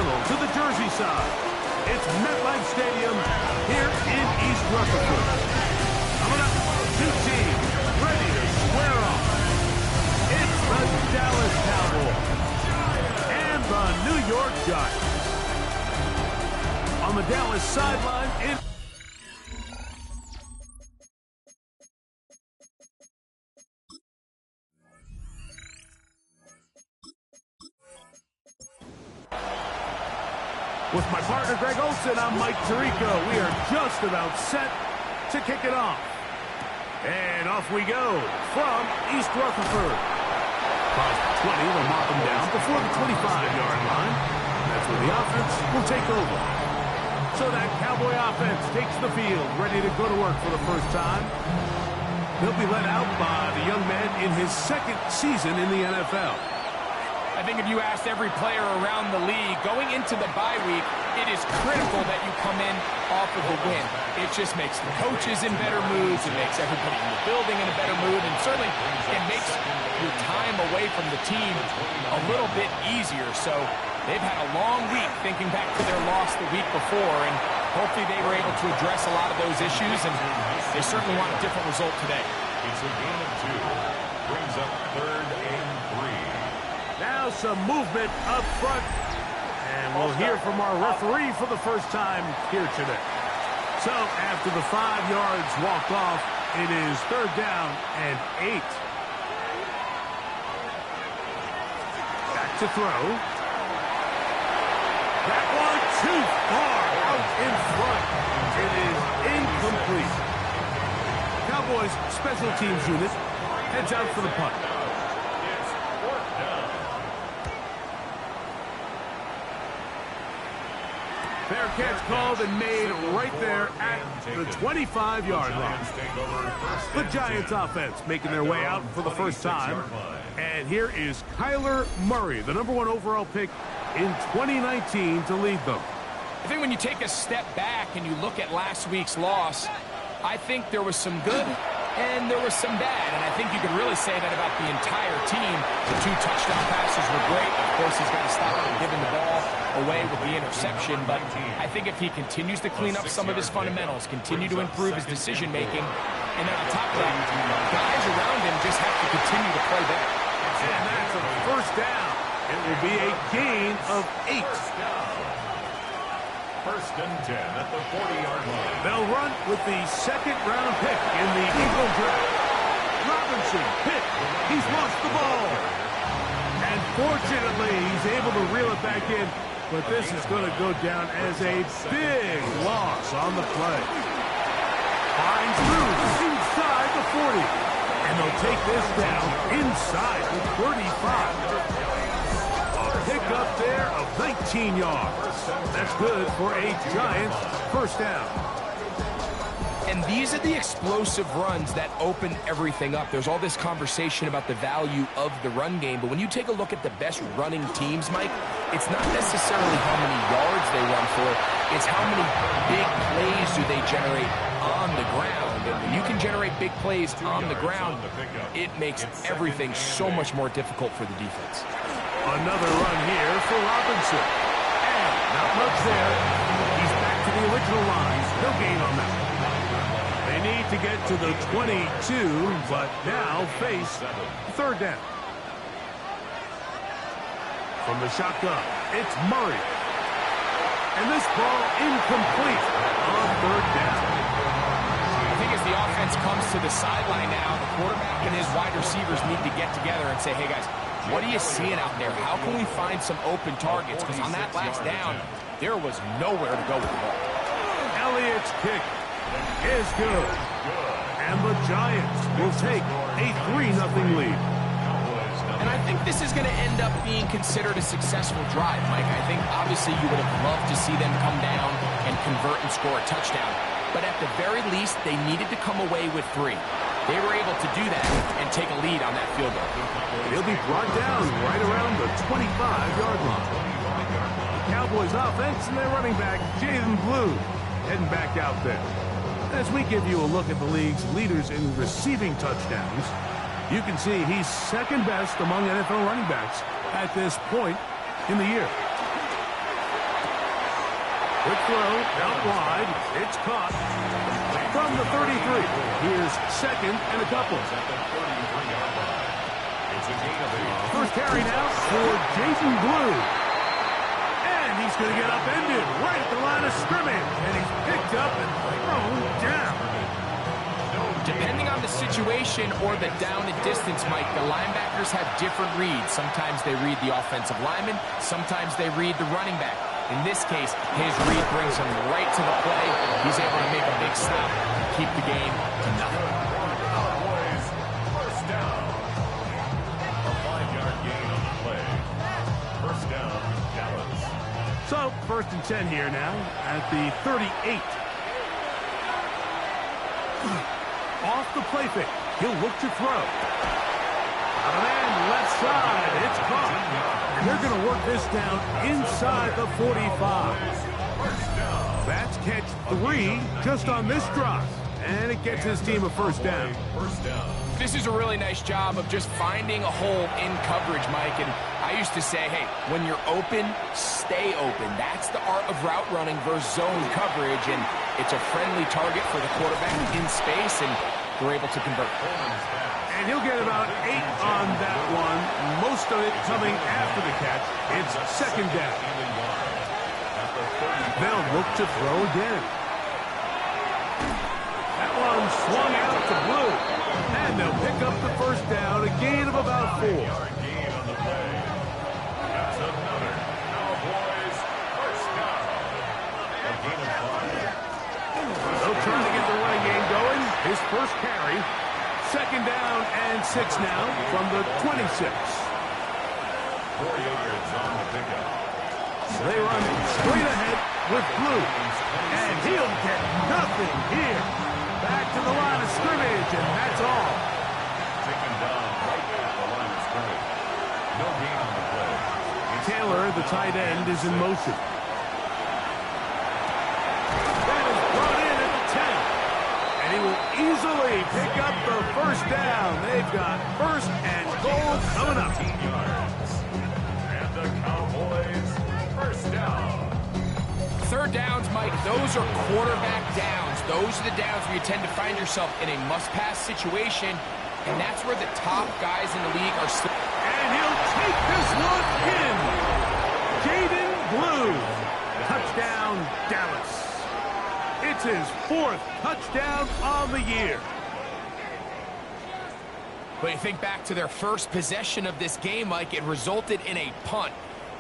tunnel to the Jersey side. It's MetLife Stadium here in East Rutherford. Coming up, two teams ready to square off. It's the Dallas Cowboys and the New York Giants. On the Dallas sideline, with my partner Greg Olson, I'm Mike Tirico. We are just about set to kick it off. And off we go from East Rutherford. Across the 20, they'll mark them down before the 25-yard line. That's where the offense will take over. So that Cowboy offense takes the field, ready to go to work for the first time. He'll be led out by the young man in his second season in the NFL. I think if you asked every player around the league, going into the bye week, it is critical that you come in off of a win. It just makes the coaches in better moods. It makes everybody in the building in a better mood. And certainly, it makes your time away from the team a little bit easier. So they've had a long week thinking back to their loss the week before. And hopefully they were able to address a lot of those issues. And they certainly want a different result today. It's a gain of 2. Brings up 3rd and 3. Now some movement up front, and we'll hear from our referee for the first time here today. So after the 5 yards walked off, it is 3rd down and 8. Back to throw. That one too far out in front. It is incomplete. Cowboys special teams unit heads out for the punt. Fair catch called and made right there at the 25-yard line. The Giants offense making their way out for the first time. And here is Kyler Murray, the #1 overall pick in 2019 to lead them. I think when you take a step back and you look at last week's loss, I think there was some good and there was some bad. And I think you could really say that about the entire team. The 2 touchdown passes were great. Of course, he's got to stop giving the ball away with the interception. But I think if he continues to clean up some of his fundamentals, continue to improve his decision-making, and at the top of that, guys around him just have to continue to play better. And that's a first down. It will be a gain of 8. 1st and 10 at the 40-yard line. They'll run with the 2nd-round pick in the Eagle draft. Robinson picked. He's lost the ball. And fortunately, he's able to reel it back in. But this is going to go down as a big loss on the play. Finds through inside the 40. And they'll take this down inside the 35. Pick up there of 19 yards. That's good for a Giants first down. And these are the explosive runs that open everything up. There's all this conversation about the value of the run game, but when you take a look at the best running teams, Mike, it's not necessarily how many yards they run for, it's how many big plays do they generate on the ground. And when you can generate big plays on the ground, it makes everything so much more difficult for the defense. Another run here for Robinson. And not much there. He's back to the original line. No gain on that. They need to get to the 22, but now face 3rd down. From the shotgun, it's Murray. And this ball incomplete on 3rd down. I think as the offense comes to the sideline now, the quarterback and his wide receivers need to get together and say, hey, guys, what are you seeing out there? How can we find some open targets? Because on that last down, there was nowhere to go with the ball. Elliott's kick is good. And the Giants will take a 3-0 lead. And I think this is going to end up being considered a successful drive, Mike. I think obviously you would have loved to see them come down and convert and score a touchdown. But at the very least, they needed to come away with 3. They were able to do that and take a lead on that field goal. He'll be brought down right around the 25-yard line. The Cowboys offense and their running back, Jaden Blue, heading back out there. As we give you a look at the league's leaders in receiving touchdowns, you can see he's 2nd best among NFL running backs at this point in the year. Quick throw, out wide. It's caught. From the 33, here's second and a couple. First carry now for Jason Blue. And he's going to get upended right at the line of scrimmage. And he's picked up and thrown down. Depending on the situation or the down and distance, Mike, the linebackers have different reads. Sometimes they read the offensive lineman. Sometimes they read the running back. In this case, his read brings him right to the play. He's able to make a big stop and keep the game to nothing. First down. A 5-yard gain on the play. First down, Dallas. So, first and 10 here now at the 38. Off the play fake. He'll look to throw. Out of end, left side. It's caught. And they're going to work this down inside the 45. That's catch 3 just on this drive. And it gets his team a first down. This is a really nice job of just finding a hole in coverage, Mike. And I used to say, hey, when you're open, stay open. That's the art of route running versus zone coverage. And it's a friendly target for the quarterback in space, and they're able to convert. And he'll get about 8 on that one. Most of it coming after the catch. It's second down. They'll look to throw again. That one swung out to Blue. And they'll pick up the first down. A gain of about 4. They'll try to get the running game going. His first carry. Second down and 6 now from the 26. 48 yards on the pickup. They run straight ahead with Blue. And he'll get nothing here. Back to the line of scrimmage, and that's all. Taken down right at the line of scrimmage. No gain on the play. Taylor, the tight end, is in motion. That is brought in at the 10. And he will easily pick up the first down. They've got first and goal coming up. 15 yards. And the Cowboys first down. Third downs, Mike, those are quarterback downs. Those are the downs where you tend to find yourself in a must-pass situation, and that's where the top guys in the league are. And he'll take this one in. Jaden Blue. Touchdown, Dallas. It's his 4th touchdown on the year. But you think back to their first possession of this game, Mike, it resulted in a punt.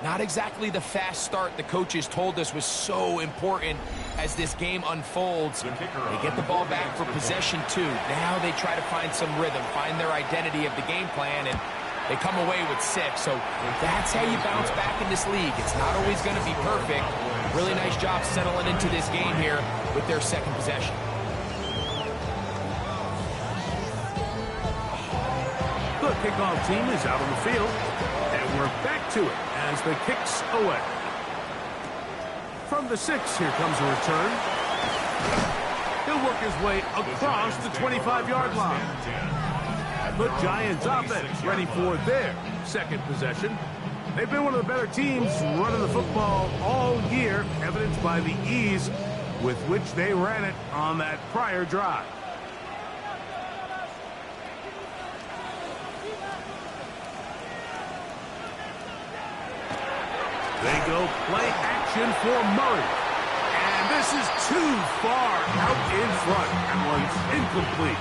Not exactly the fast start the coaches told us was so important as this game unfolds. They get the ball back for possession 2. Now they try to find some rhythm, find their identity of the game plan, and they come away with 6. So that's how you bounce back in this league. It's not always going to be perfect. Really nice job settling into this game here with their second possession. The kickoff team is out on the field, and we're back to it as the kick's away. From the 6, here comes a return. He'll work his way across the 25-yard line. The Giants offense ready for their second possession. They've been one of the better teams running the football all year, evidenced by the ease with which they ran it on that prior drive. They go play action for Murray. And this is too far out in front. That one's incomplete.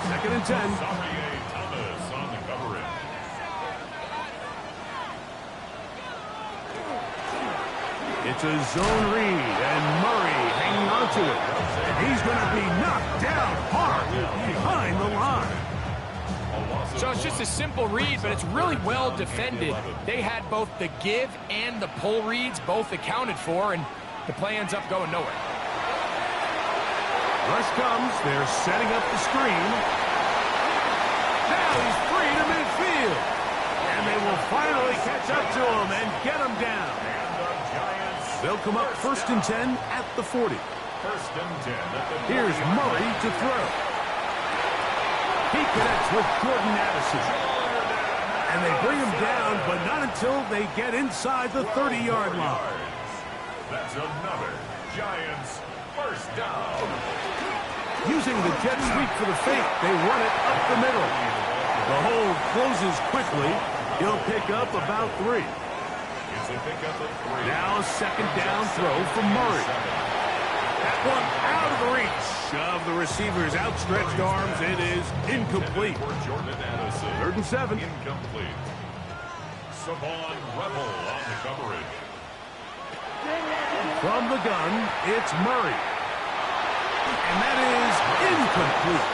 Second and 10. Thomas on the coverage. It's a zone read, and Murray hanging on to it. And he's going to be knocked down hard behind the line. So it's just a simple read, but it's really well defended. They had both the give and the pull reads both accounted for, and the play ends up going nowhere. Rush comes. They're setting up the screen. Now he's free to midfield. And they will finally catch up to him and get him down. They'll come up first and 10 at the 40. First and 10 at the 40. Here's Murray to throw. He connects with Jordan Addison. And they bring him down, but not until they get inside the 30-yard line. That's another Giants first down. Using the jet sweep for the fake, they run it up the middle. The hole closes quickly. He'll pick up about 3. It's a pickup of 3. Now a second down throw from Murray. That one out of the reach of the receiver's outstretched arms. It is incomplete. For Jordan Addison. 3rd and 7. Incomplete. Savon Rebel on the coverage. From the gun, it's Murray. And that is incomplete.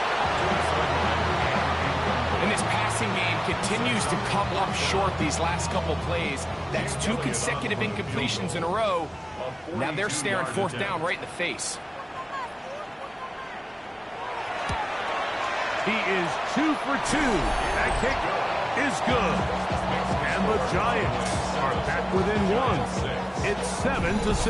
And this passing game continues to come up short these last couple plays. That's 2 consecutive incompletions in a row. Now they're staring 4th down right in the face. He is 2 for 2. That kick is good. And the Giants are back within 1. It's 7-6.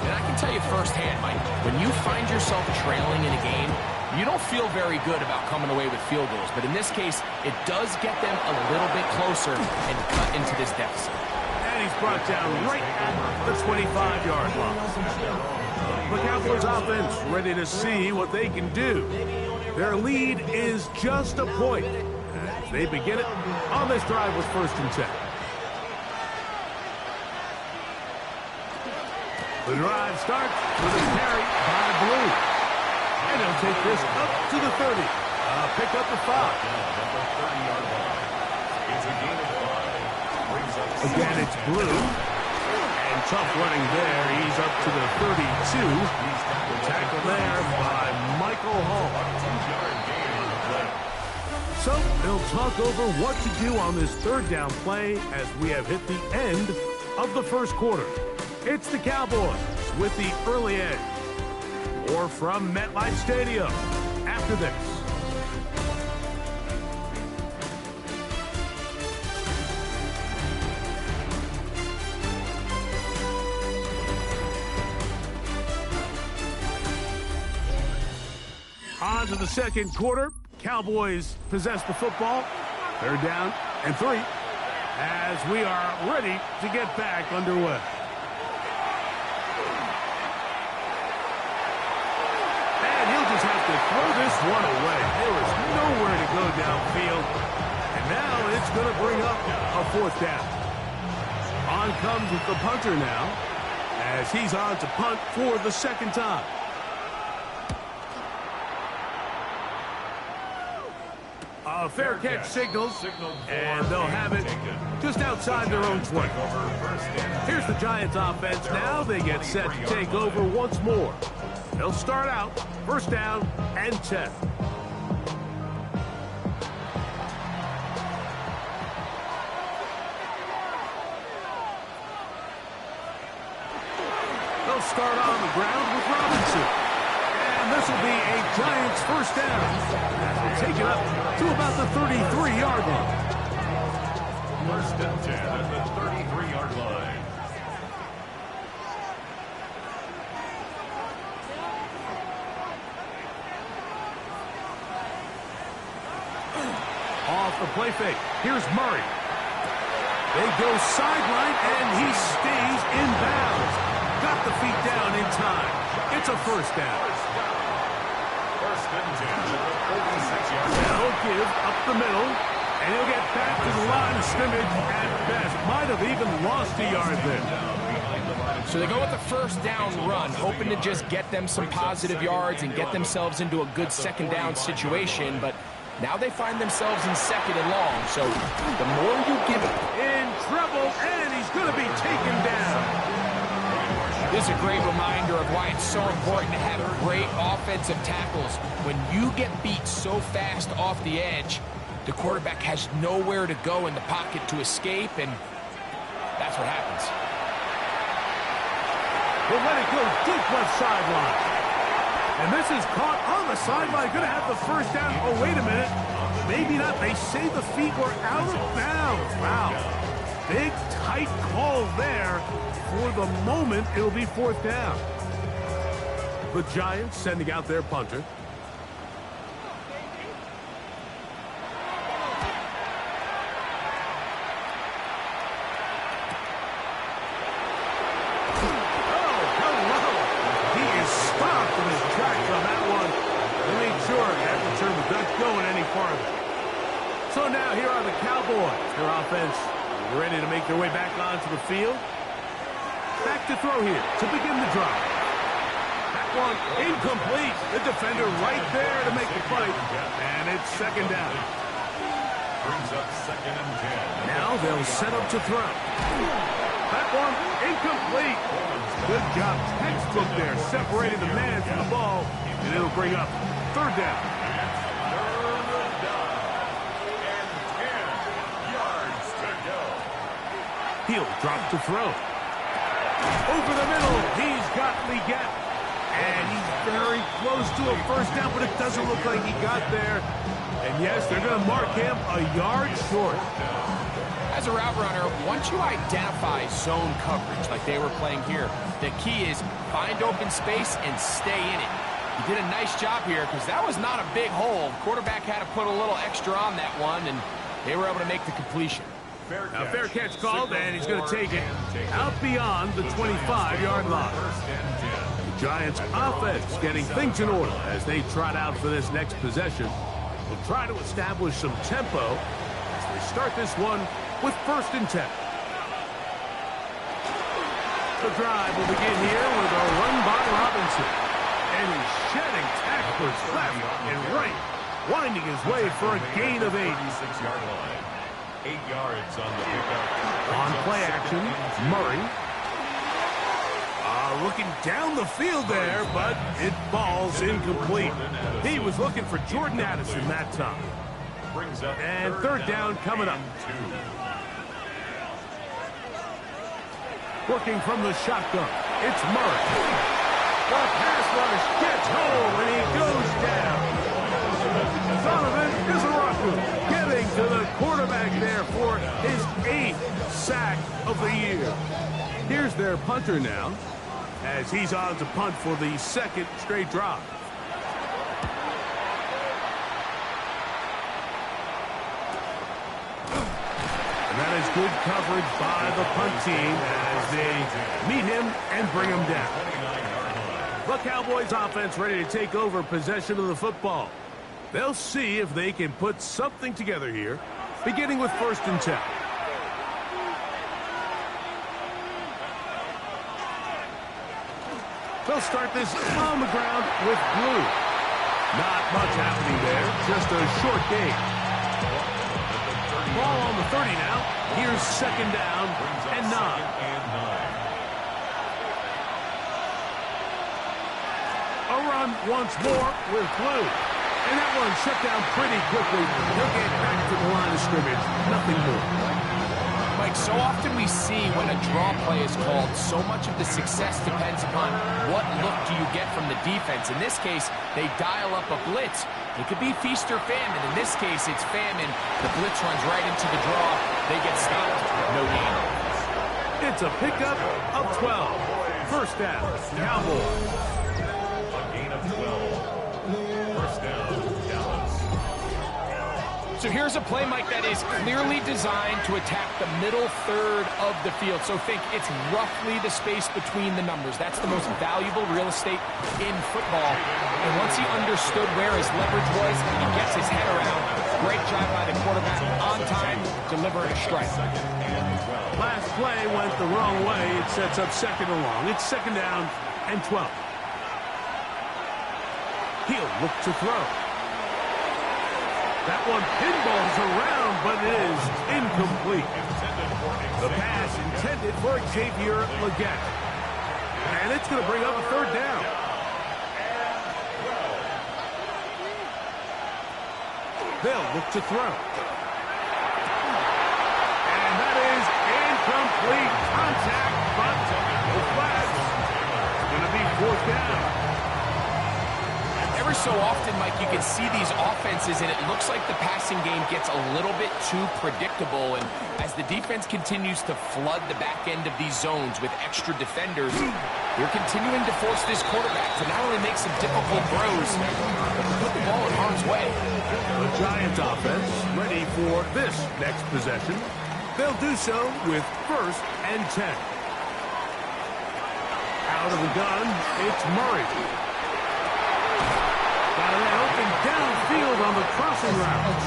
And I can tell you firsthand, Mike, when you find yourself trailing in a game, you don't feel very good about coming away with field goals. But in this case, it does get them a little bit closer and cut into this deficit. And he's brought down right at the 25-yard line. The Cowboys offense ready to see what they can do. Their lead is just a point. As they begin it on this drive with 1st and 10. The drive starts with a carry by Blue. And he'll take this up to the 30. Pick up the 5. It's a gain of 5. Again, it's Blue. And tough running there. He's up to the 32. The tackle there by Michael Hall. So they'll talk over what to do on this 3rd down play as we have hit the end of the 1st quarter. It's the Cowboys with the early edge. Or from MetLife Stadium after this. On to the 2nd quarter. Cowboys possess the football. 3rd down and 3 as we are ready to get back underway. And he'll just have to throw this one away. There is nowhere to go downfield. And now it's going to bring up a 4th down. On comes the punter now as he's on to punt for the 2nd time. A fair catch signals, and they'll have it just outside their own 20. Here's the Giants offense now. They get set to take over once more. They'll start out 1st down and 10. They'll start on the ground with Robinson. And this will be a Giants 1st down. They'll take it up to about the 33-yard line. 1st and 10 at the 33-yard line. Off the play fake. Here's Murray. They go sideline, and he stays in bounds. Got the feet down in time. It's a 1st down. 1st and 10 at the 46-yard line. They'll give up the middle, and he'll get back to the line of scrimmage at best. Might have even lost a yard there. So they go with the 1st down run, hoping to just get them some positive yards and get themselves into a good 2nd down situation, but now they find themselves in 2nd and long, so the more you give it. In trouble, and he's going to be taken down. This is a great reminder of why it's so important to have great offensive tackles. When you get beat so fast off the edge, the quarterback has nowhere to go in the pocket to escape, and that's what happens. He'll let it go deep left sideline. And this is caught on the sideline. Going to have the 1st down. Oh, wait a minute. Maybe not. They say the feet were out of bounds. Wow. Big, tight call there. For the moment, it'll be 4th down. The Giants sending out their punter. Cowboys, their offense ready to make their way back onto the field. Back to throw here to begin the drive. That one incomplete. The defender right there to make the fight. And it's second down. Brings up 2nd and 10. Now they'll set up to throw. That one incomplete. Good job, textbook there, separating the man from the ball. And it'll bring up 3rd down. He'll drop to throw. Over the middle, he's got Leggett. And he's very close to a 1st down, but it doesn't look like he got there. And yes, they're going to mark him a yard short. As a route runner, once you identify zone coverage like they were playing here, the key is find open space and stay in it. He did a nice job here because that was not a big hole. Quarterback had to put a little extra on that one, and they were able to make the completion. Now, fair catch called, and he's going to take it out beyond the 25-yard line. The Giants' offense getting things in order as they trot out for this next possession. Will try to establish some tempo as they start this one with 1st and 10. The drive will begin here with a run by Robinson. And he's shedding tacklers left and right, winding his way for a gain of 8. 6-yard line. 8 yards on the pickup. On play action, Murray. Looking down the field there, but it falls incomplete. He was looking for Jordan Addison that time. And 3rd down coming up. Working from the shotgun, it's Murray. The pass rush gets home, and he goes down. Donovan Izaraku getting to the quarterback there for his 8th sack of the year. Here's their punter now, as he's on to punt for the 2nd straight drive. And that is good coverage by the punt team as they meet him and bring him down. The Cowboys offense ready to take over possession of the football. They'll see if they can put something together here, beginning with 1st and 10. They'll start this on the ground with Blue. Not much happening there, just a short gain. Ball on the 30 now. Here's 2nd down and 9. A run once more with Blue. And that one shut down pretty quickly. He'll get back to the line of scrimmage. Nothing more. Mike, so often we see when a draw play is called, so much of the success depends upon what look do you get from the defense. In this case, they dial up a blitz. It could be feast or famine. In this case, it's famine. The blitz runs right into the draw. They get stopped. No gain. It's a pickup of 12. 1st down, Cowboys. A gain of 12. 1st down, Dallas. So here's a play, Mike, that is clearly designed to attack the middle 3rd of the field. So think it's roughly the space between the numbers. That's the most valuable real estate in football. And once he understood where his leverage was, he gets his head around. Great job by the quarterback, on time, delivering a strike. Last play went the wrong way. It sets up 2nd and long. It's 2nd down and 12. He'll look to throw. That one pinballs around, but it is incomplete. The pass intended for Xavier Leggett. And it's going to bring up a 3rd down. They'll look to throw. And that is incomplete. Contact, but the flag's going to be 4th down. Every so often, Mike, you can see these offenses, and it looks like the passing game gets a little bit too predictable. And as the defense continues to flood the back end of these zones with extra defenders, they're continuing to force this quarterback to not only make some difficult throws, but to put the ball in harm's way. The Giants offense ready for this next possession. They'll do so with 1st and 10. Out of the gun, it's Murray. Got it open downfield on the crossing route.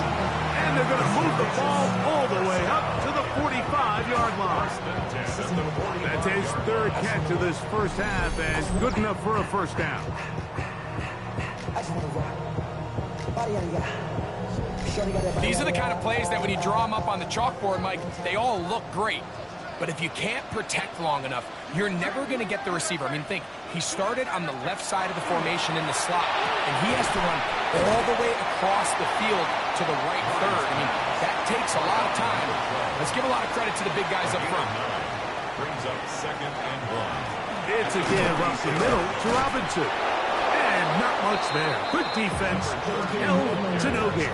And they're going to move the ball all the way up to the 45-yard line. That's his third catch of this first half, and good enough for a first down. These are the kind of plays that when you draw them up on the chalkboard, Mike, they all look great. But if you can't protect long enough, you're never going to get the receiver. I mean, think, he started on the left side of the formation in the slot, and he has to run all the way across the field to the right third. I mean, that takes a lot of time. Let's give a lot of credit to the big guys up front. Brings up 2nd and 1. It's a give up the middle to Robinson. And not much there. Good defense. Held to no gain.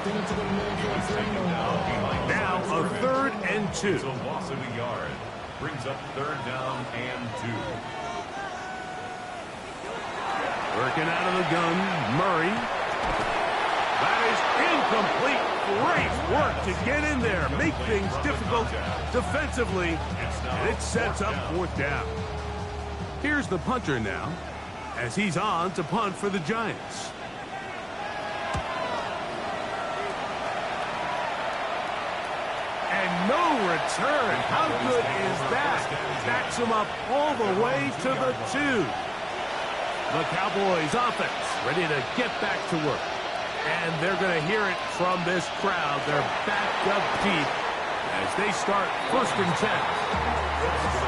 Now a 3rd and 2. It's a loss of a yard. Brings up 3rd down and 2. Working out of the gun, Murray. That is incomplete. Great work to get in there. Make things difficult defensively. And it sets up 4th down. Here's the punter now, as he's on to punt for the Giants. And no return. How good is that? Backs him up all the way to the 2. The Cowboys offense ready to get back to work. And they're going to hear it from this crowd. They're backed up deep as they start 1st and 10.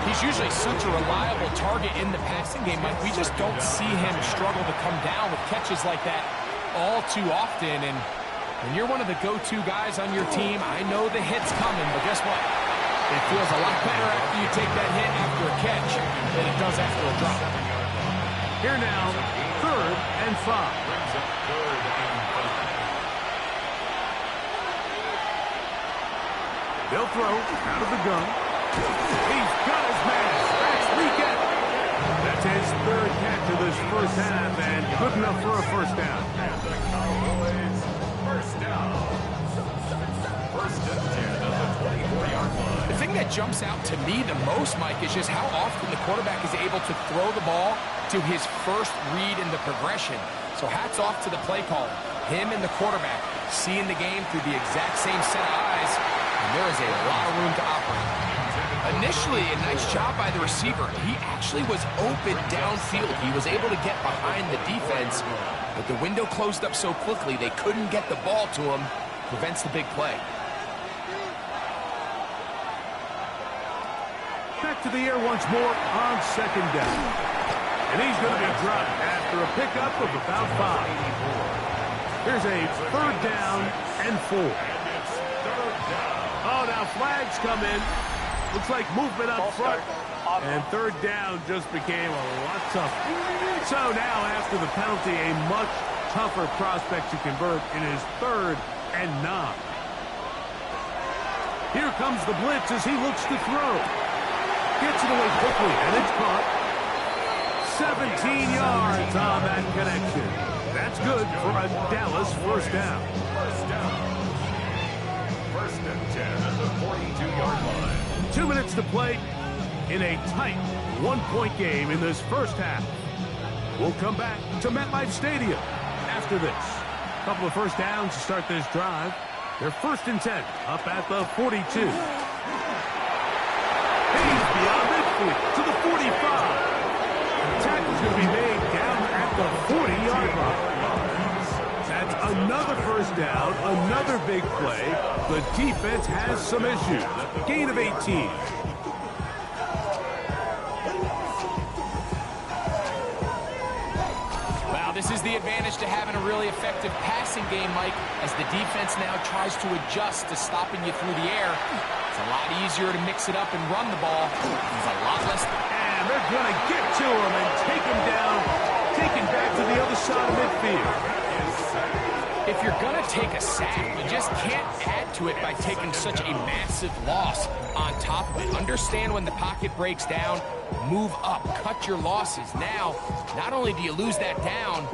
He's usually such a reliable target in the passing game, Mike. We just don't see him struggle to come down with catches like that all too often. And when you're one of the go-to guys on your team, I know the hit's coming, but guess what? It feels a lot better after you take that hit after a catch than it does after a drop. Here now, 3rd and 5. Brings up 3rd and 5. They'll throw out of the gun. He's got his man. That's weekend. That's his 3rd catch of this first half, and good enough for a first down. And the Cowboys, first down. 1st and 10 at the 24-yard line. The thing that jumps out to me the most, Mike, is just how often the quarterback is able to throw the ball to his first read in the progression. So hats off to the play caller. Him and the quarterback seeing the game through the exact same set of eyes, and there is a lot of room to operate. Initially, a nice job by the receiver. He actually was open downfield. He was able to get behind the defense, but the window closed up so quickly they couldn't get the ball to him. Prevents the big play. Back to the air once more on 2nd down. And he's going to be dropped after a pickup of about 5. Here's a 3rd down and 4. Oh, now flags come in. Looks like movement up front. And 3rd down just became a lot tougher. So now after the penalty, a much tougher prospect to convert in his 3rd and 9. Here comes the blitz as he looks to throw. Gets it away quickly, and it's caught. 17 yards on that connection. That's good for a Dallas first down. 1st and 10 at the 42-yard line. 2 minutes to play in a tight 1-point game in this first half. We'll come back to MetLife Stadium after this. A couple of first downs to start this drive. They're 1st and 10 up at the 42. He's beyond midfield to the 45. The tackle's going to be made down at the 40-yard line. That's another first down, another big play. The defense has some issues. Gain of 18. This is the advantage to having a really effective passing game, Mike, as the defense now tries to adjust to stopping you through the air. It's a lot easier to mix it up and run the ball. It's a lot less. And they're going to get to him and take him down, take him back to the other side of midfield. If you're going to take a sack, you just can't add to it by taking such a massive loss on top of it. Understand when the pocket breaks down, move up, cut your losses. Now, not only do you lose that down,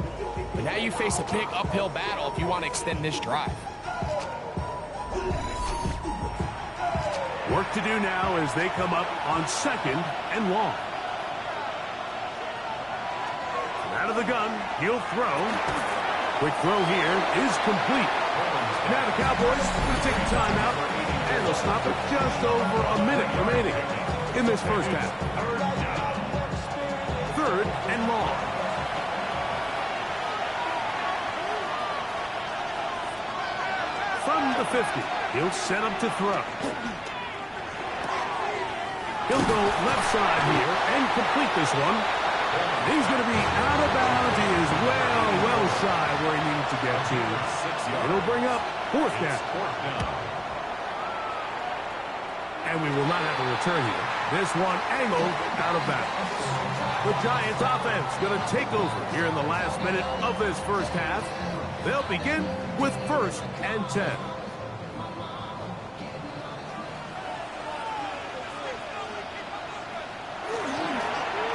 but now you face a big uphill battle if you want to extend this drive. Work to do now as they come up on 2nd and long. Out of the gun, he'll throw. Quick throw here is complete. Now the Cowboys are going to take a timeout, and they'll stop it just over a minute remaining in this first half. 3rd and long. From the 50, he'll set up to throw. He'll go left side here and complete this one. He's going to be out of bounds. He is well shy where he needed to get to. It'll bring up 4th down. And we will not have a return here. This one angled out of bounds. The Giants offense going to take over here in the last minute of this first half. They'll begin with 1st and 10.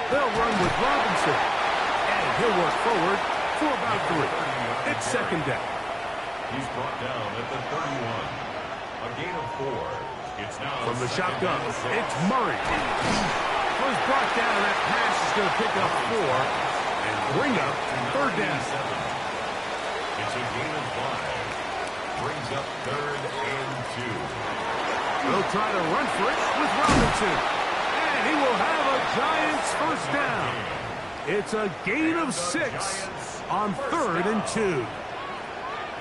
They'll run with Robinson. And he'll work forward for about 3. It's 2nd down. He's brought down at the 31. A gain of 4. It's now from the shotgun. It's Murray. Was brought down. That pass is going to pick up 4 and bring up 3rd down. It's a gain of 5. Brings up 3rd and 2. They'll try to run for it with Robinson. And he will have a Giants 1st down. It's a gain of 6 on 3rd and 2.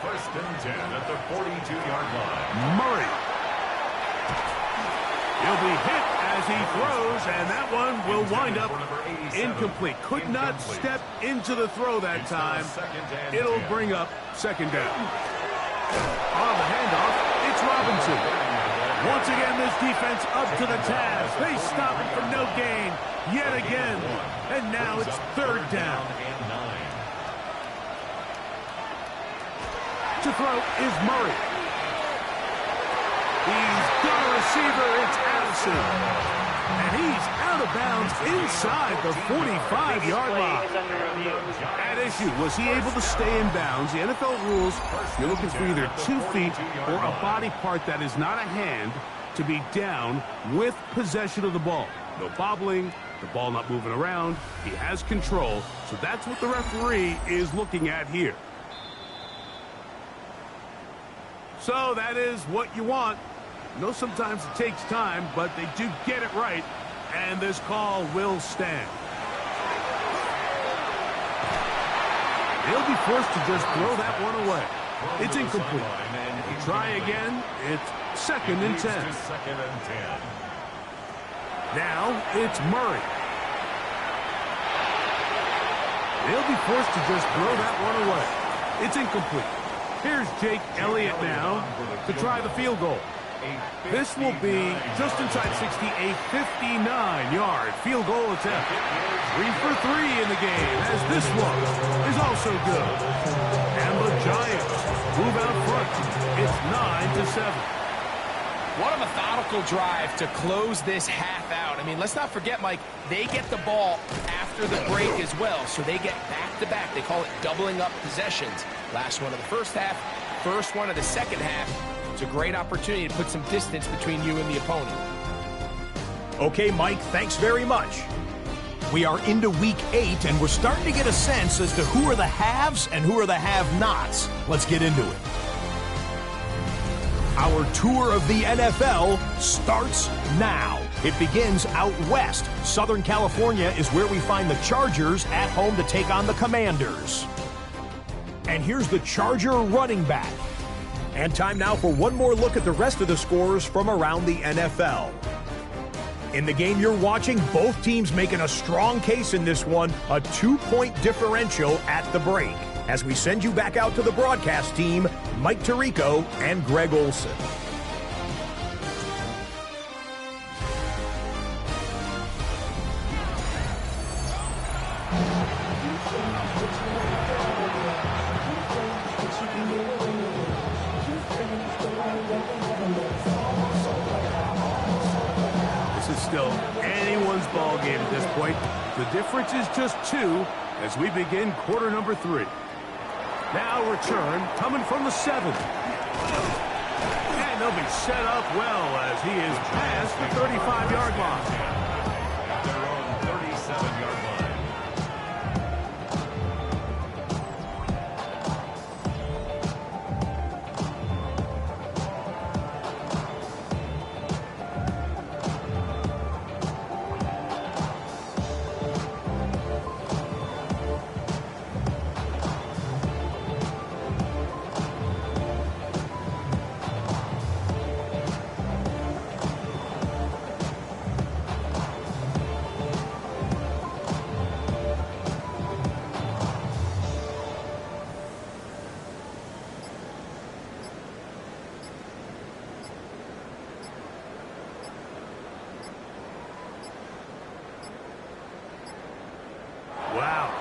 1st and 10 at the 42-yard line. Murray. He'll be hit as he throws, and that one will wind up incomplete. Could not step into the throw that time. It'll bring up 2nd down. On the handoff, it's Robinson. Once again, this defense up to the task. They stop it for no gain yet again. And now it's 3rd down. To throw is Murray. He's got a receiver. It's Addison. And he's out of bounds inside the 45-yard line. At issue, was he able to stay in bounds? The NFL rules, you're looking for either 2 feet or a body part that is not a hand to be down with possession of the ball. No bobbling, the ball not moving around. He has control, so that's what the referee is looking at here. So that is what you want. I know sometimes it takes time, but they do get it right, and this call will stand. He'll be forced to just throw that one away. It's incomplete. Try again. It's 2nd and 10. Now it's Murray. They'll be forced to just throw that one away. It's incomplete. Here's Jake Elliott now to try the field goal. This will be just inside 60, a 59-yard field goal attempt. 3 for 3 in the game, as this one is also good. And the Giants move out front. It's 9-7. What a methodical drive to close this half out. I mean, let's not forget, Mike, they get the ball after the break as well, so they get back-to-back. They call it doubling up possessions. Last one of the first half, first one of the second half. It's a great opportunity to put some distance between you and the opponent. Okay, Mike, thanks very much. We are into week 8, and we're starting to get a sense as to who are the haves and who are the have-nots. Let's get into it. Our tour of the NFL starts now. It begins out west. Southern California is where we find the Chargers at home to take on the Commanders. And here's the Charger running back. And time now for one more look at the rest of the scores from around the NFL. In the game you're watching, both teams making a strong case in this one, a 2-point differential at the break. As we send you back out to the broadcast team, Mike Tirico and Greg Olson. Still anyone's ball game at this point. The difference is just 2 as we begin quarter number 3. Now return coming from the 7. And they'll be set up well as he is past the 35-yard line. Their own 37-yard line.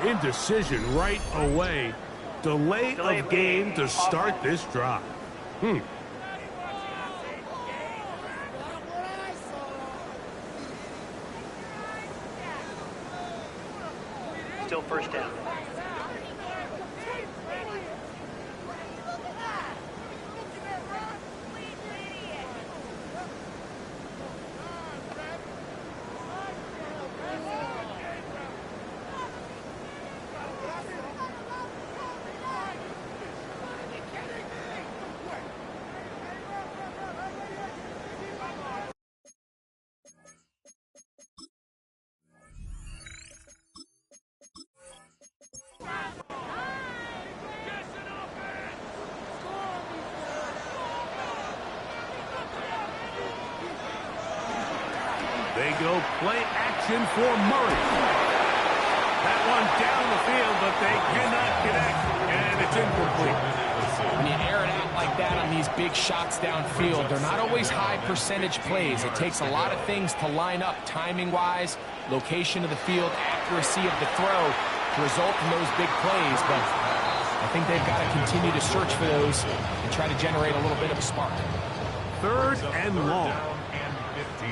Indecision right away. Delay of game to start this drive. Still first down. They go play action for Murray. That one down the field, but they cannot connect, and it's incomplete. When you air it out like that on these big shots downfield, they're not always high percentage plays. It takes a lot of things to line up timing-wise, location of the field, accuracy of the throw to result in those big plays, but I think they've got to continue to search for those and try to generate a little bit of a spark. 3rd and long. And 15.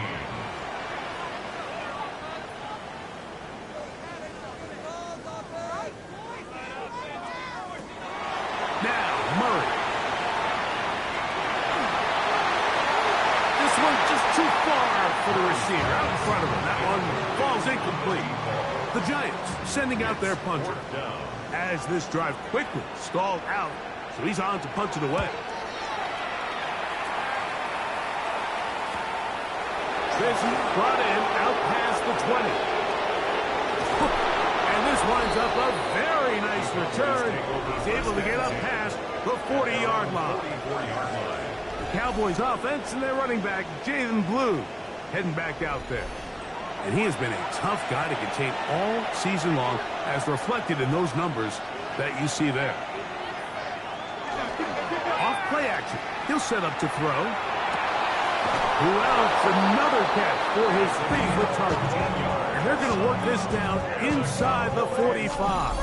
Now, Murray. This one just too far for the receiver out in front of him. That one falls incomplete. The Giants sending out their punter. As this drive quickly stalled out, so he's on to punt it away. This brought in out past the 20. And this winds up a very nice return. He's able to get up past the 40-yard line. The Cowboys offense and their running back, Jalen Blue, heading back out there. And he has been a tough guy to contain all season long, as reflected in those numbers that you see there. Off play action. He'll set up to throw. Well, it's another catch for his favorite target. And they're going to work this down inside the 45.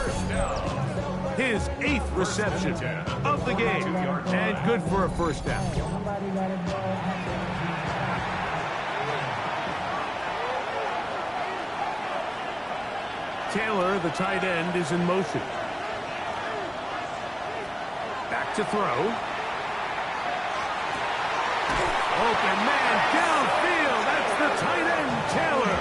His 8th reception of the game. And good for a first down. Taylor, the tight end, is in motion. Back to throw. Open man downfield. That's the tight end, Taylor.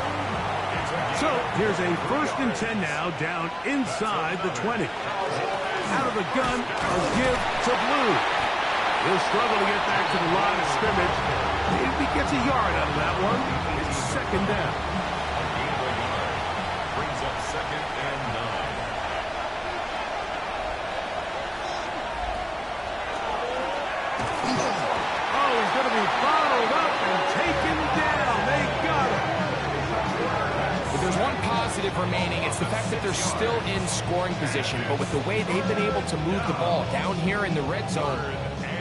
So here's a 1st and 10 now, down inside the 20. Out of the gun, a give to Blue. He'll struggle to get back to the line of scrimmage. Maybe he gets a yard out of that one. It's 2nd down. Brings up 2nd and 9. He's going to be followed up and taken down. They got him. If there's one positive remaining, it's the fact that they're still in scoring position. But with the way they've been able to move the ball down here in the red zone,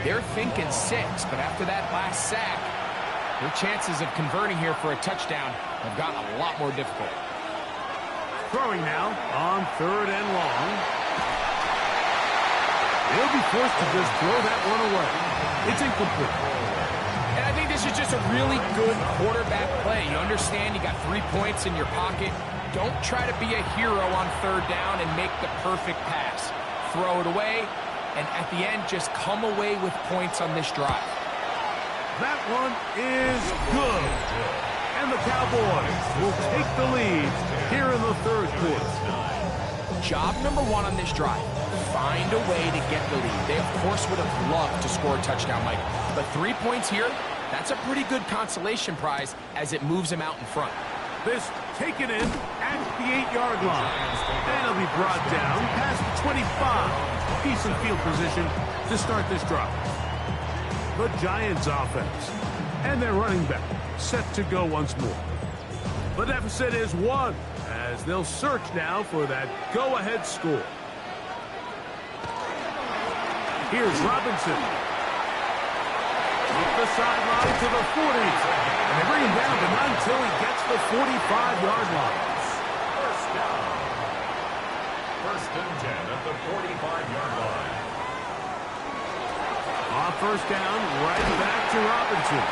they're thinking 6. But after that last sack, their chances of converting here for a touchdown have gotten a lot more difficult. Throwing now on 3rd and long. He'll be forced to just throw that one away. It's incomplete. And I think this is just a really good quarterback play. You understand you got 3 points in your pocket. Don't try to be a hero on 3rd down and make the perfect pass. Throw it away, and at the end, just come away with points on this drive. That one is good. And the Cowboys will take the lead here in the 3rd quarter. Job number 1 on this drive. Find a way to get the lead. They, of course, would have loved to score a touchdown, Mike. But 3 points here, that's a pretty good consolation prize as it moves them out in front. This taken in at the 8-yard line. And it'll be brought down past the 25. Decent field position to start this drive. The Giants offense and their running back set to go once more. The deficit is 1 as they'll search now for that go-ahead score. Here's Robinson. Up the sideline to the 40. And they bring him down, but not until he gets the 45-yard line. First down. and 10 at the 45-yard line. On first down, right back to Robinson.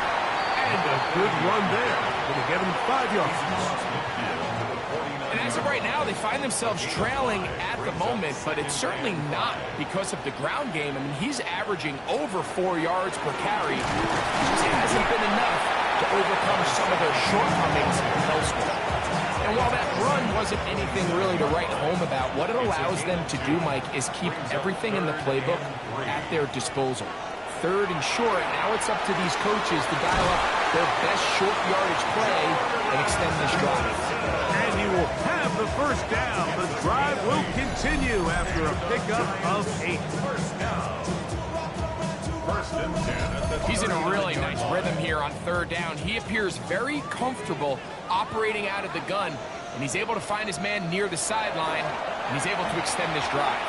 And a good run there. Going to get him 5 yards. And as of right now, they find themselves trailing at the moment, but it's certainly not because of the ground game. I mean, he's averaging over 4 yards per carry. It just hasn't been enough to overcome some of their shortcomings elsewhere. And while that run wasn't anything really to write home about, what it allows them to do, Mike, is keep everything in the playbook at their disposal. Third and short, now it's up to these coaches to dial up their best short yardage play and extend this drive. And he will have the first down. The drive will continue after a pickup of 8. First down. First and 10 at the He's in a really nice rhythm here on third down. He appears very comfortable operating out of the gun, and he's able to find his man near the sideline, and he's able to extend this drive.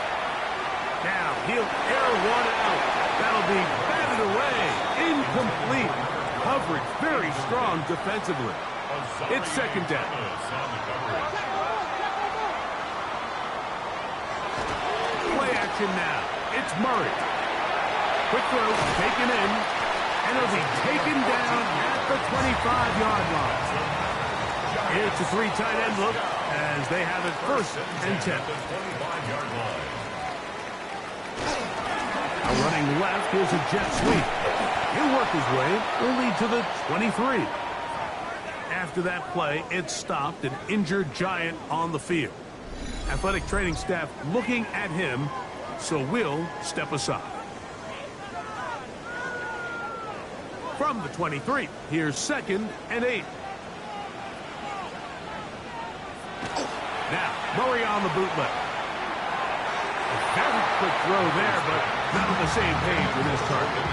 Now he'll air one out. That'll be batted away. Incomplete. Coverage very strong defensively. It's second down. Play action now. It's Murray. Quick throw, taken in, and it'll be taken down at the 25-yard line. It's a 3 tight end look as they have it first and 10. Now running left, here's a jet sweep. He'll work his way only to the 23. After that play, it stopped an injured Giant on the field. Athletic training staff looking at him, so we'll step aside. From the 23, here's second and 8. Now, Murray on the bootleg. A very quick throw there, but not on the same page with his target.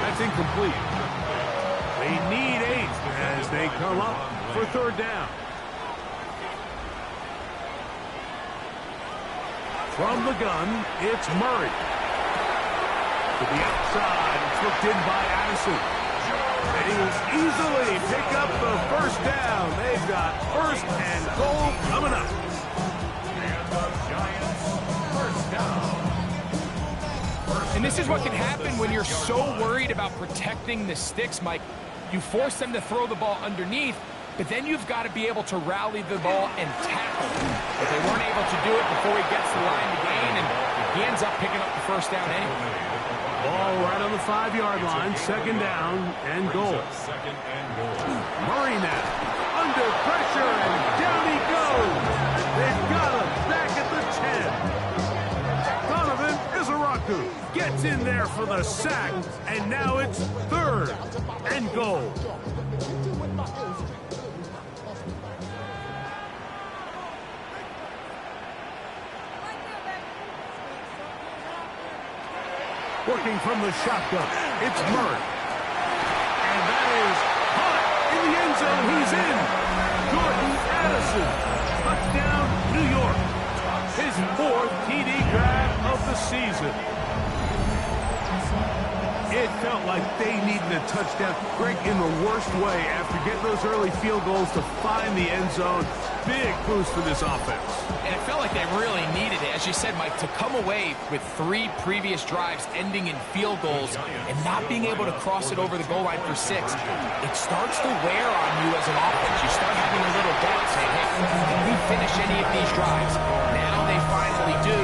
That's incomplete. They need 8 as they come up for third down. From the gun, it's Murray. To the outside, it's looked in by Addison. And he will easily pick up the first down. They've got first and goal coming up. And the Giants first down. And this is what can happen when you're so worried about protecting the sticks, Mike. You force them to throw the ball underneath, but then you've got to be able to rally the ball and tackle. But they weren't able to do it before he gets the line to gain, and he ends up picking up the first down anyway. Ball right on the 5-yard line, second down and goal. Second and goal. Murray now, under pressure, and down he goes. They've got him back at the 10. Donovan Izaraku gets in there for the sack, and now it's third and goal. Working from the shotgun, it's Murray. And that is caught in the end zone. He's in. Jordan Addison, touchdown, New York. His 4th TD grab of the season. It felt like they needed a touchdown. Greg, in the worst way, after getting those early field goals to find the end zone. Big boost for this offense. And it felt like they really needed it, as you said, Mike, to come away with 3 previous drives ending in field goals and not being able to cross it over the goal line for 6. It starts to wear on you as an offense. You start having a little doubt saying, hey, can we finish any of these drives? Now they finally do.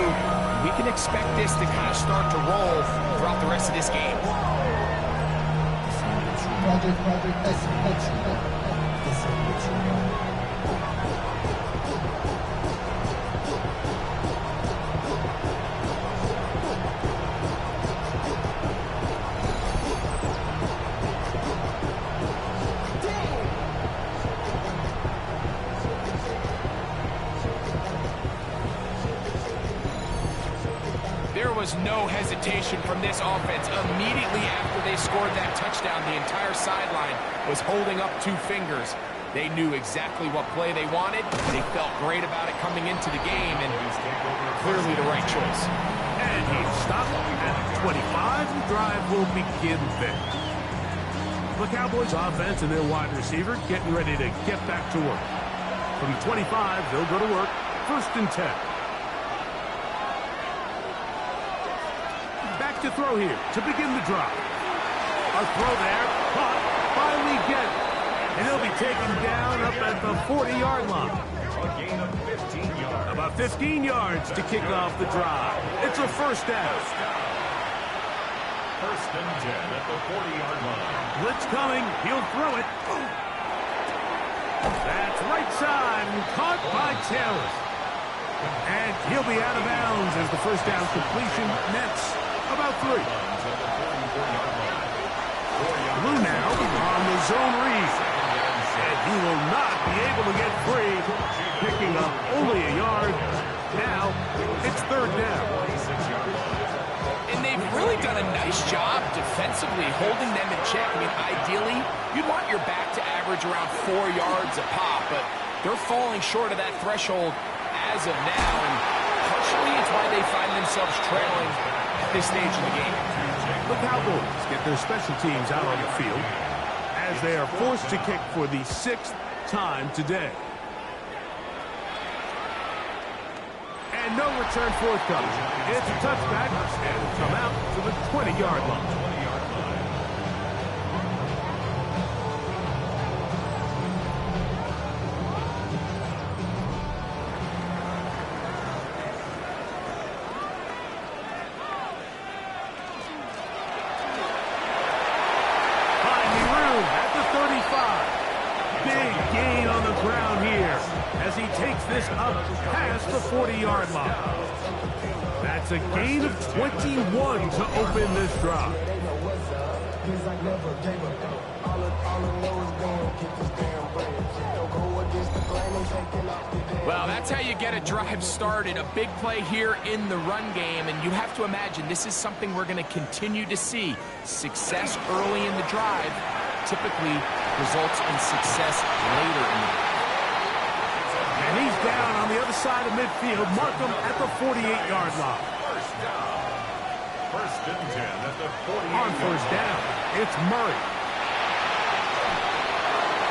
We can expect this to kind of start to roll throughout the rest of this game. There was no hesitation from this offense. Immediately after they scored that touchdown, the entire sideline was holding up 2 fingers. They knew exactly what play they wanted. They felt great about it coming into the game, and clearly the right choice. And he stopped at 25. The drive will begin there. The Cowboys offense and their wide receiver getting ready to get back to work. From 25, they'll go to work. First and 10. to throw here to begin the drive. A throw there, caught, finally get it. And he'll be taken down up at the 40-yard line. A gain of 15 yards. About 15 yards to kick off the drive. It's a first down. First and 10 at the 40-yard line. Blitz coming. He'll throw it. That's right side and caught by Taylor. And he'll be out of bounds as the first down completion nets about 3. Blue now on the zone read. And he will not be able to get free, picking up only a yard. Now it's third down. And they've really done a nice job defensively holding them in check. I mean, ideally, you'd want your back to average around 4 yards a pop, but they're falling short of that threshold as of now, and partially it's why they find themselves trailing at this stage of the game. The Cowboys get their special teams out on the field as they are forced to kick for the 6th time today. And no return forthcoming. It's a touchback, and will come out to the 20-yard line. He takes this up past the 40-yard line. That's a gain of 21 to open this drive. Well, that's how you get a drive started. A big play here in the run game, and you have to imagine this is something we're going to continue to see. Success early in the drive typically results in success later in the drive. And he's down on the other side of midfield. Mark him at the 48-yard line. First down. First and 10 at the 48. On first down, it's Murray.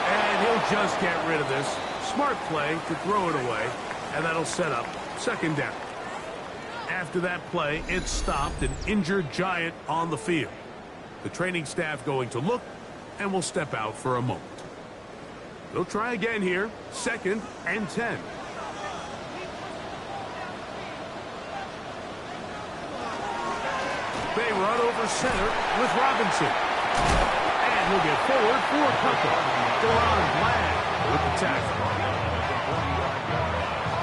And he'll just get rid of this. Smart play to throw it away, and that'll set up second down. After that play, it stopped an injured Giant on the field. The training staff going to look, and will step out for a moment. They'll try again here, 2nd and 10. They run over center with Robinson. And he'll get forward for a couple. Deron Bland with the tackle.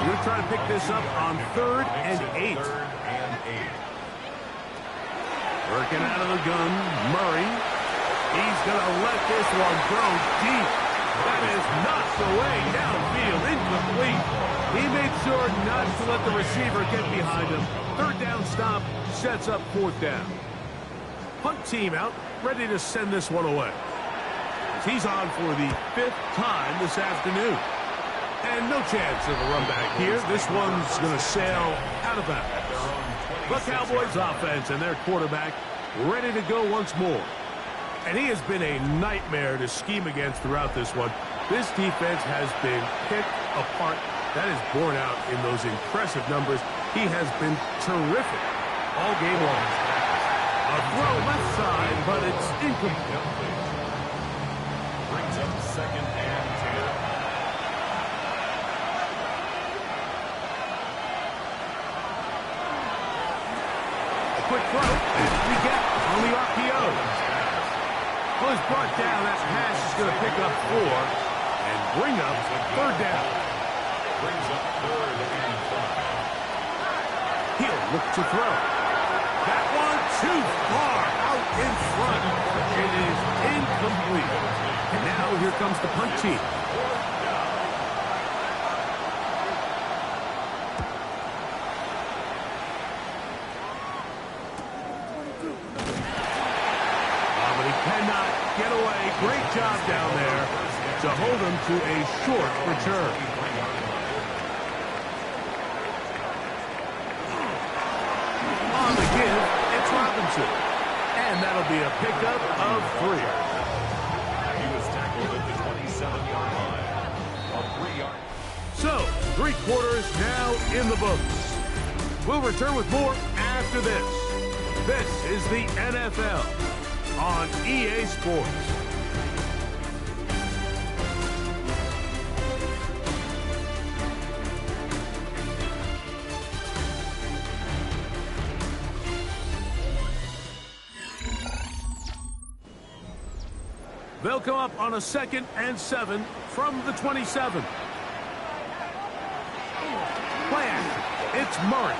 You're trying to pick this up on 3rd and 8. Working out of the gun, Murray. He's going to let this one go deep. That is knocked away downfield, incomplete. He made sure not to let the receiver get behind him. Third down stop sets up 4th down. Punt team out, ready to send this one away. He's on for the 5th time this afternoon. And no chance of a run back here. This one's going to sail out of bounds. The Cowboys offense and their quarterback ready to go once more. And he has been a nightmare to scheme against throughout this one. This defense has been picked apart. That is borne out in those impressive numbers. He has been terrific all game long. A throw left side, but it's incomplete. Brings up 2nd and 10. A quick throw, and we get on the RPO. Well, he's brought down. That pass is going to pick up 4 and bring up 3rd down. Brings up 3rd and 5. He'll look to throw. That one too far out in front. It is incomplete. And now here comes the punt team. But he cannot get away. Great job down there to hold him to a short return. On the give, it's Robinson. And that'll be a pickup of 3. He was tackled at the 27-yard line. A 3-yard. So, 3 quarters now in the books. We'll return with more after this. This is the NFL on EA Sports. They'll come up on a 2nd and 7 from the 27. Play action. It's Murray.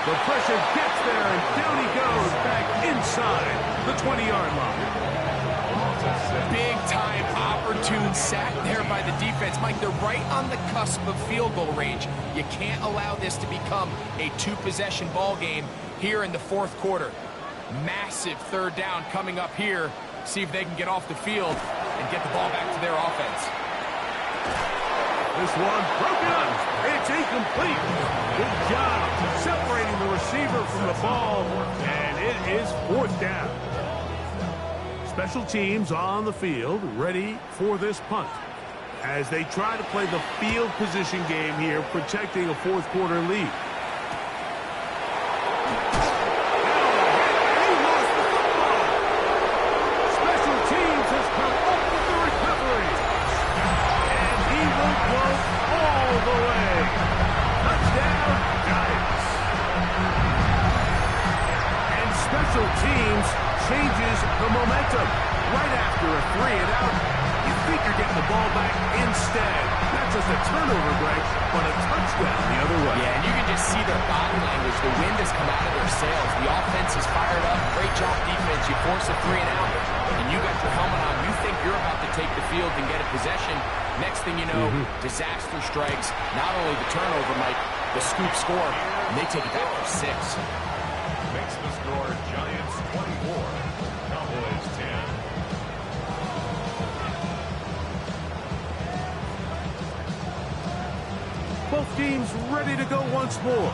The pressure gets there, and down he goes back inside the 20-yard line. Big-time opportune sack there by the defense. Mike, they're right on the cusp of field goal range. You can't allow this to become a two-possession ball game here in the 4th quarter. Massive 3rd down coming up here. See if they can get off the field and get the ball back to their offense. This one broken up. It's incomplete. Good job separating the receiver from the ball, and it is 4th down. Special teams on the field, ready for this punt, as they try to play the field position game here, protecting a 4th quarter lead. Teams changes the momentum right after a 3-and-out. You think you're getting the ball back instead. Not just a turnover, Greg, but a touchdown the other way. Yeah, and you can just see their body language. The wind has come out of their sails. The offense is fired up. Great job defense. You force a 3-and-out, and you got your helmet on. You think you're about to take the field and get a possession. Next thing you know, disaster strikes. Not only the turnover, Mike, the scoop score, and they take it back for 6. Makes the score Giants 24, Cowboys 10. Both teams ready to go once more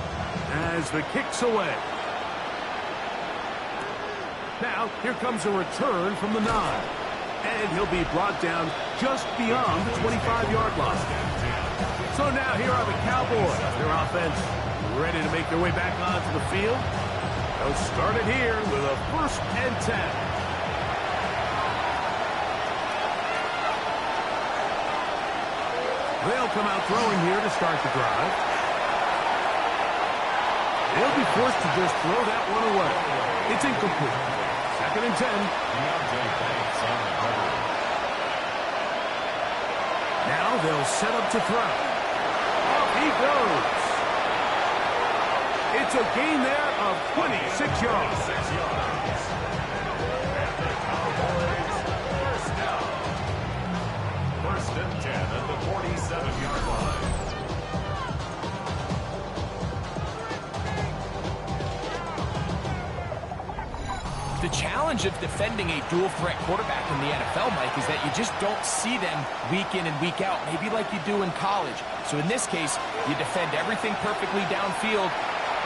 as the kick's away. Now, here comes a return from the 9. And he'll be brought down just beyond the 25-yard line. So now here are the Cowboys. Their offense ready to make their way back onto the field. They'll start it here with a 1st and 10. They'll come out throwing here to start the drive. They'll be forced to just throw that one away. It's incomplete. 2nd and 10. Now they'll set up to throw. Off he goes. It's a gain there of 26 yards. First and 10 at the 47-yard line. The challenge of defending a dual-threat quarterback in the NFL, Mike, is that you just don't see them week in and week out, maybe like you do in college. So in this case, you defend everything perfectly downfield,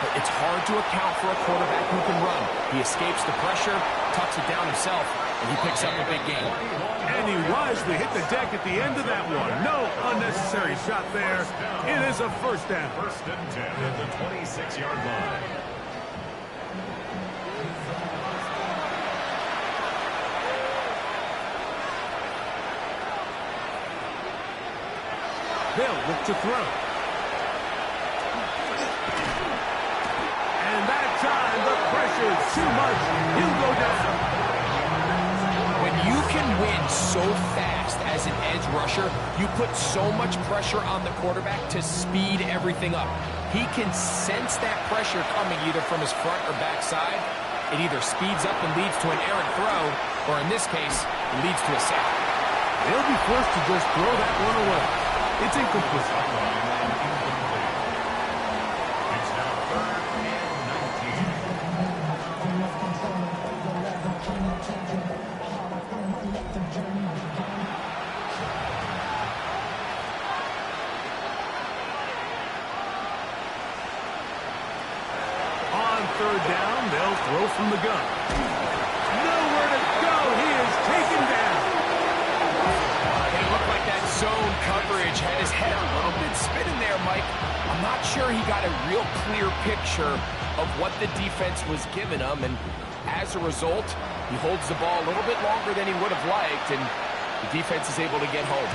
but it's hard to account for a quarterback who can run. He escapes the pressure, tucks it down himself, and he picks up a big gain. And he wisely hit the deck at the end of that one. No unnecessary shot there. It is a 1st down. First and 10 at the 26-yard line. They'll look to throw. And that time, the pressure's too much. He'll go down. When you can win so fast as an edge rusher, you put so much pressure on the quarterback to speed everything up. He can sense that pressure coming either from his front or back side. It either speeds up and leads to an errant throw, or in this case, it leads to a sack. They'll be forced to just throw that one away. It's incomplete. It's now 3rd and 19. On 3rd down, they'll throw from the gun. Nowhere to go. He is taken down. It looked like that zone coverage had his head a little bit spinning there, Mike. I'm I'm not sure he got a real clear picture of what the defense was giving him, and as a result, he holds the ball a little bit longer than he would have liked, and the defense is able to get home.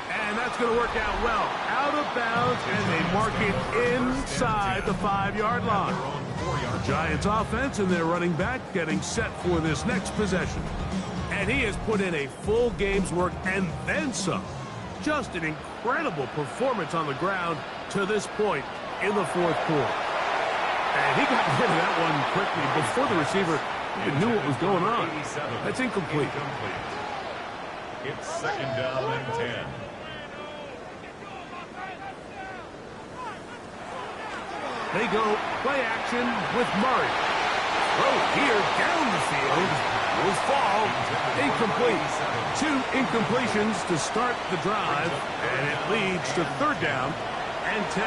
And that's going to work out well. Out of bounds, and they mark it inside the 5-yard line. The Giants offense and their running back getting set for this next possession. And he has put in a full game's work and then some. Just an incredible performance on the ground to this point in the fourth quarter. And he got rid of that one quickly before the receiver even knew what was going on. That's incomplete. It's second down and 10. They go play action with Murray. Throw here down the field. Will fall. Incomplete. 2 incompletions to start the drive, and it leads to third down and 10.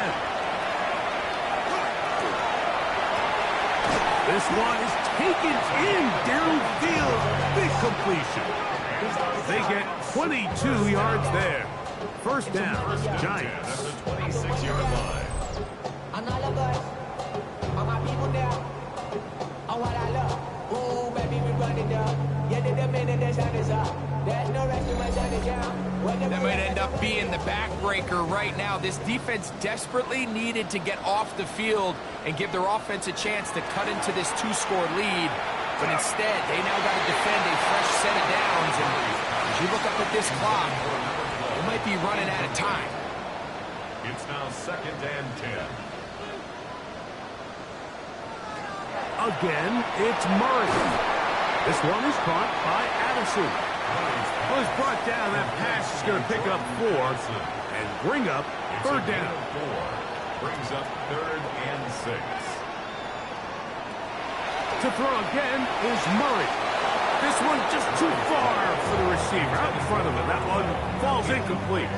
This one is taken in downfield. Big completion. They get 22 yards there. First down, Giants. At the 26-yard line. And all of us, all my people there, oh what I love, ooh baby we running up, yeah the minute the sun is up, there's no rest in my sun is down. That might end up being the backbreaker right now. This defense desperately needed to get off the field and give their offense a chance to cut into this 2-score lead, but instead they now got to defend a fresh set of downs, and as you look up at this clock, they might be running out of time. It's now second and 10. Again, it's Murray. This one is caught by Addison. Well, he's brought down. That pass is going to pick up 4 and bring up third down. 4 brings up third and 6. To throw again is Murray. This one just too far for the receiver. Out in front of him. That one falls incomplete.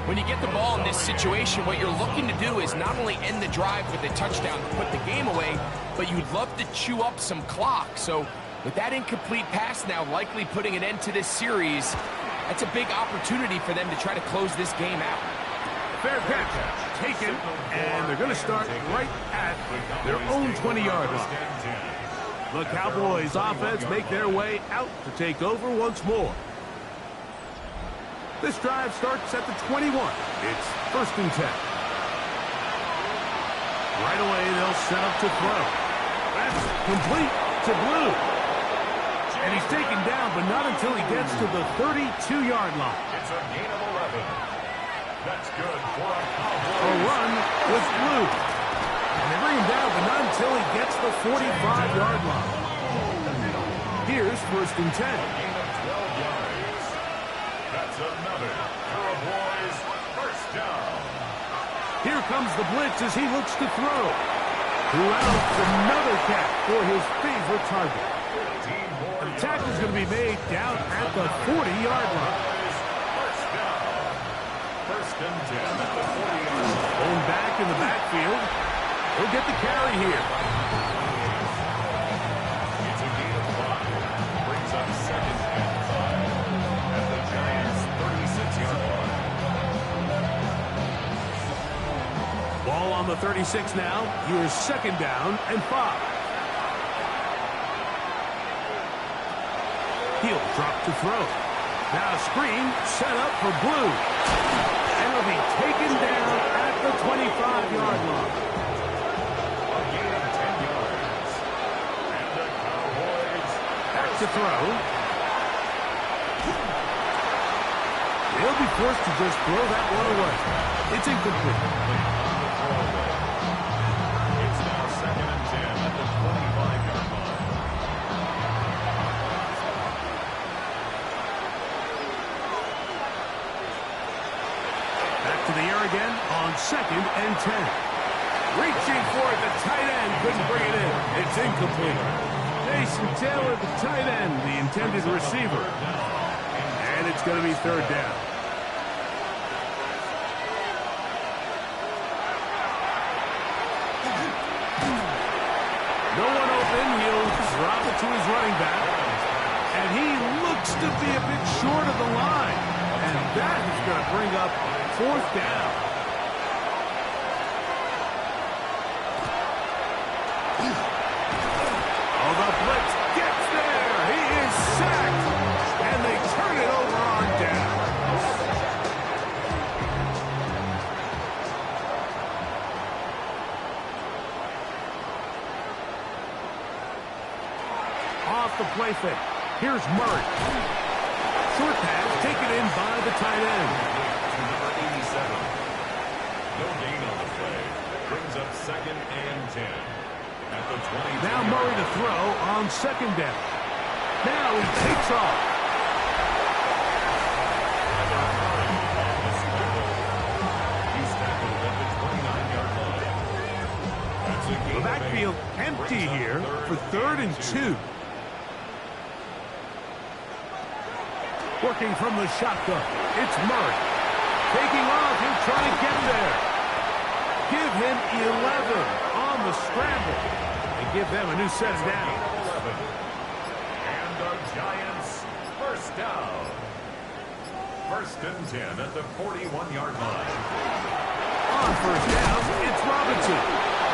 When you get the ball in this situation, what you're looking to do is not only end the drive with a touchdown to put the game away, but you'd love to chew up some clock. So with that incomplete pass now likely putting an end to this series, that's a big opportunity for them to try to close this game out. Fair catch. Taken, and they're going to start right at their own 20-yard line. The Cowboys offense make their way out to take over once more. This drive starts at the 21. It's first and 10. Right away, they'll set up to throw. That's complete to Blue. And he's taken down, but not until he gets to the 32-yard line. It's a gain of 11. That's good for a Cowboys. A run with Blue. And they bring him down, but not until he gets the 45-yard line. Here's first and 10. Gain of 12 yards. That's another Cowboys first down. Here comes the blitz as he looks to throw. Throughout another catch for his favorite target. The tackle's going to be made down at the 40-yard line. First down. First and 10 at the 40-yard line. Going back in the backfield. He'll get the carry here. It's a gain of 5. Brings up second and 5 at the Giants' 36-yard line. Ball on the 36 now. Here's second down and 5. He'll drop to throw. Now a screen set up for Blue. And it'll be taken down at the 25-yard line. A gain of 10 yards. And the Cowboys Back to throw. They'll be forced to just throw that one away. It's incomplete. It's now second and 10 at the 25-yard line. Back to the air again on second and 10. Reaching for it, the tight end couldn't bring it in. It's incomplete. Jason Taylor, the tight end, the intended receiver. And it's going to be third down. No one open. He'll drop it to his running back. And he looks to be a bit short of the line. And that is going to bring up fourth down. Oh, the blitz gets there. He is sacked. And they turn it over on down. Off the play fake. Here's Murray. Short pass taken in by the tight end. To number 87. No gain on the play. Brings up 2nd and 10. At the 20. Now Murray to throw on 2nd down. Now he takes off. He's tackled at the 29-yard line. That's a gain The of backfield 8. empty Brings up here for 3rd and 2. Working from the shotgun. It's Murray. Taking off. He'll try to get there. Give him 11 on the scramble. And give them a new set of down. 11. And the Giants first down. 1st and 10 at the 41-yard line. On 1st down, it's Robinson.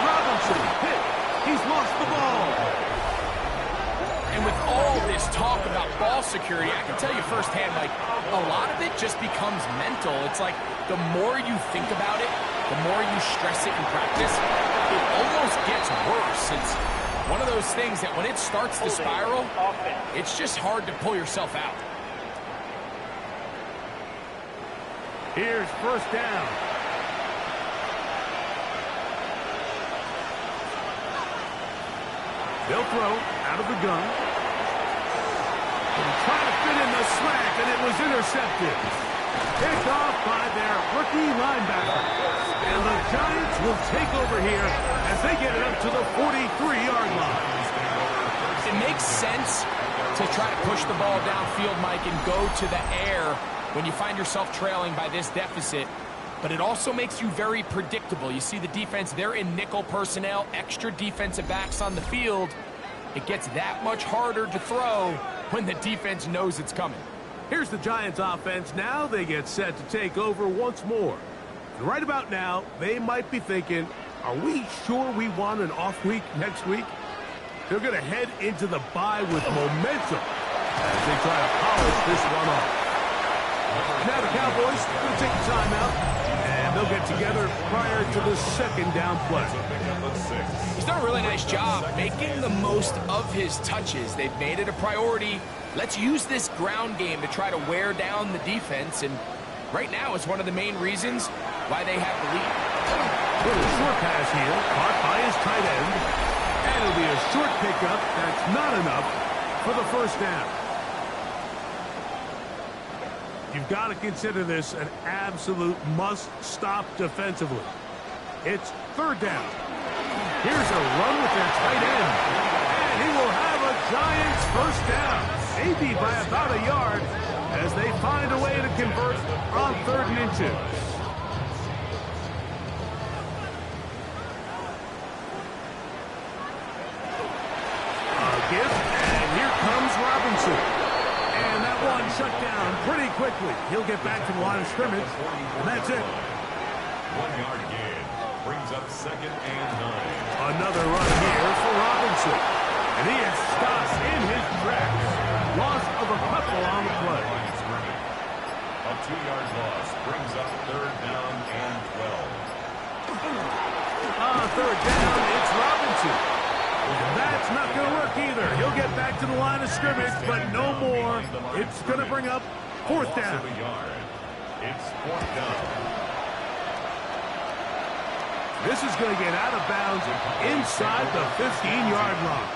Robinson hit. He's lost the ball. And with all this talk about ball security, I can tell you firsthand, like, a lot of it just becomes mental. It's like the more you think about it, the more you stress it in practice, it almost gets worse. It's one of those things that when it starts to spiral, it's just hard to pull yourself out. Here's 1st down. They'll throw out of the gun. Trying to fit in the slant, and it was intercepted. Picked off by their rookie linebacker. And the Giants will take over here as they get it up to the 43-yard line. It makes sense to try to push the ball downfield, Mike, and go to the air when you find yourself trailing by this deficit. But it also makes you very predictable. You see the defense, they're in nickel personnel, extra defensive backs on the field. It gets that much harder to throw when the defense knows it's coming. Here's the Giants offense. Now they get set to take over once more. And right about now, they might be thinking, are we sure we want an off week next week? They're going to head into the bye with momentum as they try to polish this one off. Now the Cowboys going to take a timeout, and they'll get together prior to the 2nd down play. He's done a really nice job making the most of his touches. They've made it a priority. Let's use this ground game to try to wear down the defense, and right now it's one of the main reasons why they have the lead. Little short pass here, caught by his tight end, and it'll be a short pickup. That's not enough for the 1st down. You've got to consider this an absolute must-stop defensively. It's 3rd down. Here's a run with their tight end. And he will have a Giants 1st down. Maybe by about a yard as they find a way to convert on 3rd and inches. Give, and here comes Robinson. And that one shut down pretty quickly. He'll get back to the line of scrimmage, and that's it. 1-yard gain. Brings up 2nd and 9. Another run here for Robinson. And he is stopped in his tracks. Loss of a couple on the play. A 2-yard loss brings up 3rd down and 12. On 3rd down, it's Robinson. And that's not going to work either. He'll get back to the line of scrimmage, but no more. It's going to bring up 4th down. It's 4th down. This is going to get out of bounds inside the 15-yard line.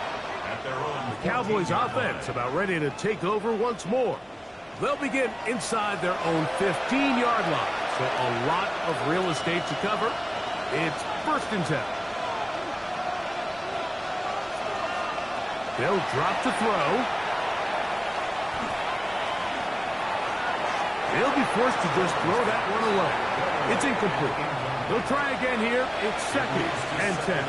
The Cowboys offense about ready to take over once more. They'll begin inside their own 15-yard line. So a lot of real estate to cover. It's 1st and 10. They'll drop to throw. They'll be forced to just throw that one away. It's incomplete. They'll try again here. It's 2nd and 10.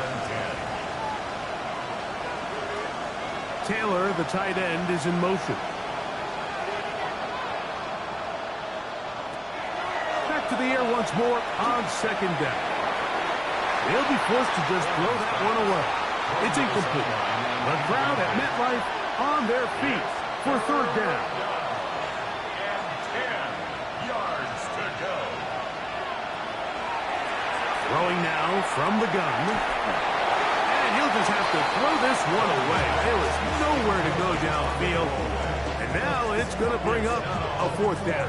Taylor, the tight end, is in motion. to the air once more on second down. They'll be forced to just throw that one away. It's incomplete. The crowd at MetLife on their feet for third down. And 10 yards to go. Throwing now from the gun. And he'll just have to throw this one away. There was nowhere to go downfield. And now it's going to bring up a fourth down.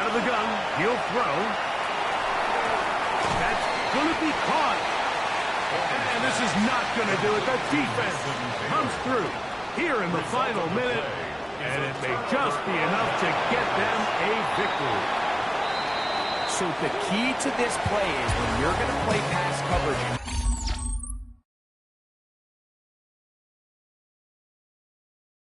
Out of the gun, he'll throw. That's going to be caught. And this is not going to do it. The defense comes through here in the final minute. And it may just be enough to get them a victory. So the key to this play is when you're going to play pass coverage,